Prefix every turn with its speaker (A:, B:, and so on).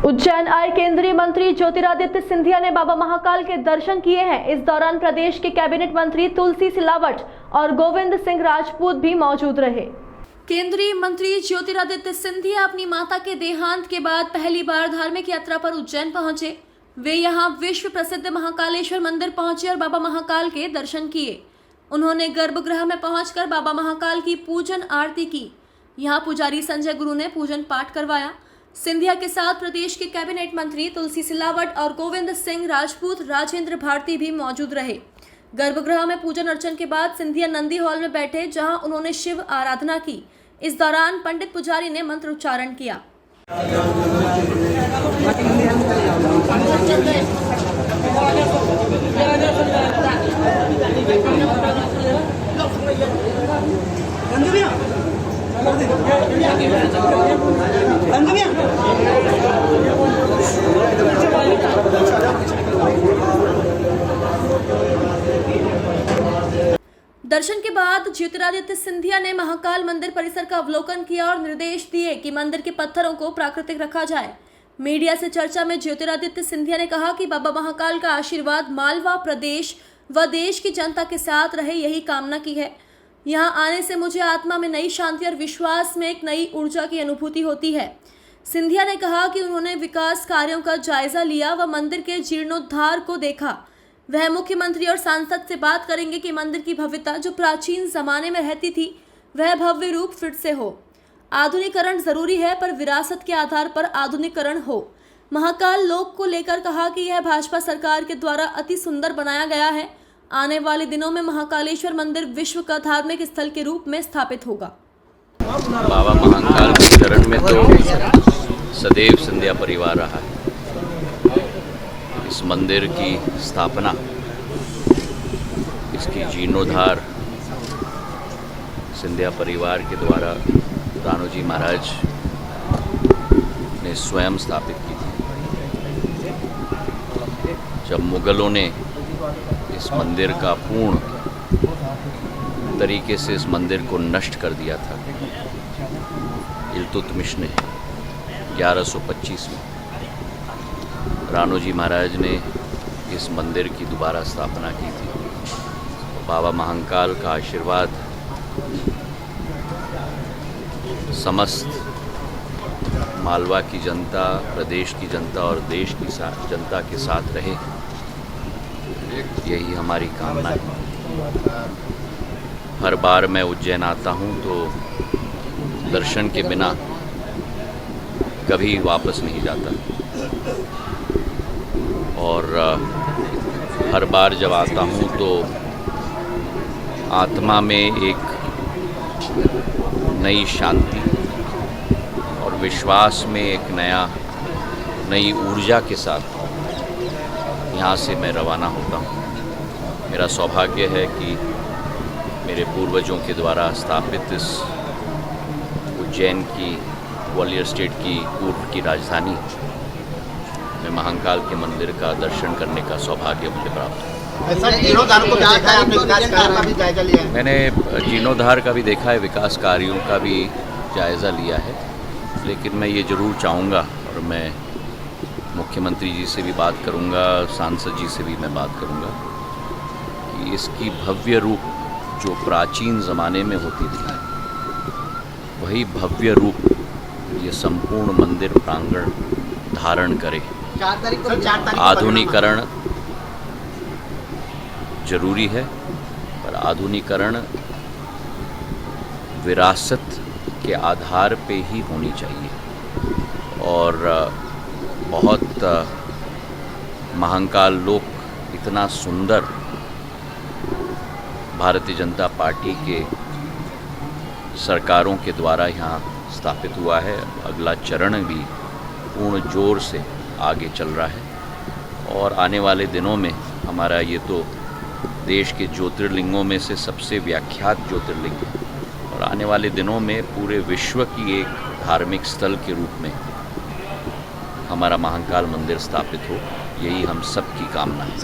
A: उज्जैन आए केंद्रीय मंत्री ज्योतिरादित्य सिंधिया ने बाबा महाकाल के दर्शन किए हैं। इस दौरान प्रदेश के कैबिनेट मंत्री तुलसी सिलावट और गोविंद सिंह राजपूत भी मौजूद रहे। केंद्रीय मंत्री ज्योतिरादित्य सिंधिया अपनी माता के देहांत के बाद पहली बार धार्मिक यात्रा पर उज्जैन पहुंचे। वे यहां विश्व प्रसिद्ध महाकालेश्वर मंदिर पहुंचे और बाबा महाकाल के दर्शन किए। उन्होंने गर्भगृह में पहुंचकर बाबा महाकाल की पूजन आरती की। यहां पुजारी संजय गुरु ने पूजन पाठ करवाया। सिंधिया के साथ प्रदेश के कैबिनेट मंत्री तुलसी सिलावट और गोविंद सिंह राजपूत, राजेंद्र भारती भी मौजूद रहे। गर्भगृह में पूजन अर्चन के बाद सिंधिया नंदी हॉल में बैठे, जहां उन्होंने शिव आराधना की। इस दौरान पंडित पुजारी ने मंत्र उच्चारण किया। दर्शन के बाद ज्योतिरादित्य सिंधिया ने महाकाल मंदिर परिसर का अवलोकन किया और निर्देश दिए कि मंदिर के पत्थरों को प्राकृतिक रखा जाए। मीडिया से चर्चा में ज्योतिरादित्य सिंधिया ने कहा कि बाबा महाकाल का आशीर्वाद मालवा प्रदेश व देश की जनता के साथ रहे, यही कामना की है। यहाँ आने से मुझे आत्मा में नई शांति और विश्वास में एक नई ऊर्जा की अनुभूति होती है। सिंधिया ने कहा कि उन्होंने विकास कार्यों का जायजा लिया व मंदिर के जीर्णोद्धार को देखा। वह मुख्यमंत्री और सांसद से बात करेंगे कि मंदिर की भव्यता जो प्राचीन जमाने में रहती थी, वह भव्य रूप फिर से हो। आधुनिकीकरण जरूरी है, पर विरासत के आधार पर आधुनिकीकरण हो। महाकाल लोक को लेकर कहा कि यह भाजपा सरकार के द्वारा अति सुंदर बनाया गया है। आने वाले दिनों में महाकालेश्वर मंदिर विश्व का धार्मिक स्थल के रूप में स्थापित होगा।
B: बाबा महाकाल के चरण में तो सदैव सिंधिया परिवार रहा है। इस मंदिर की स्थापना, इसकी जीर्णोद्धार सिंधिया परिवार के द्वारा राणोजी महाराज ने स्वयं स्थापित की थी। जब मुगलों ने इस मंदिर का पूर्ण तरीके से इस मंदिर को नष्ट कर दिया था, इल्तुतमिश ने 1125 में, राणोजी महाराज ने इस मंदिर की दोबारा स्थापना की थी। बाबा महाकाल का आशीर्वाद समस्त मालवा की जनता, प्रदेश की जनता और देश की जनता के साथ रहे, यही हमारी कामना है। हर बार मैं उज्जैन आता हूँ तो दर्शन के बिना कभी वापस नहीं जाता, और हर बार जब आता हूँ तो आत्मा में एक नई शांति और विश्वास में एक नई ऊर्जा के साथ यहाँ से मैं रवाना होता हूँ। मेरा सौभाग्य है कि मेरे पूर्वजों के द्वारा स्थापित इस उज्जैन की, ग्वालियर स्टेट की पूर्व की राजधानी में महाकाल के मंदिर का दर्शन करने का सौभाग्य मुझे प्राप्त है। मैंने जीर्णोद्धार का भी देखा है, विकास कार्यों का भी जायज़ा लिया है, लेकिन मैं ये ज़रूर चाहूँगा और मैं मुख्यमंत्री जी से भी बात करूँगा, सांसद जी से भी मैं बात करूँगा कि इसकी भव्य रूप जो प्राचीन ज़माने में होती थी, वही भव्य रूप ये संपूर्ण मंदिर प्रांगण धारण करे। आधुनिकीकरण जरूरी है, पर आधुनिकीकरण विरासत के आधार पे ही होनी चाहिए। और बहुत महाकाल लोक इतना सुंदर भारतीय जनता पार्टी के सरकारों के द्वारा यहाँ स्थापित हुआ है। अगला चरण भी पूर्ण जोर से आगे चल रहा है और आने वाले दिनों में हमारा ये तो देश के ज्योतिर्लिंगों में से सबसे व्याख्यात ज्योतिर्लिंग है, और आने वाले दिनों में पूरे विश्व की एक धार्मिक स्थल के रूप में हमारा महाकाल मंदिर स्थापित हो, यही हम सब की कामना है।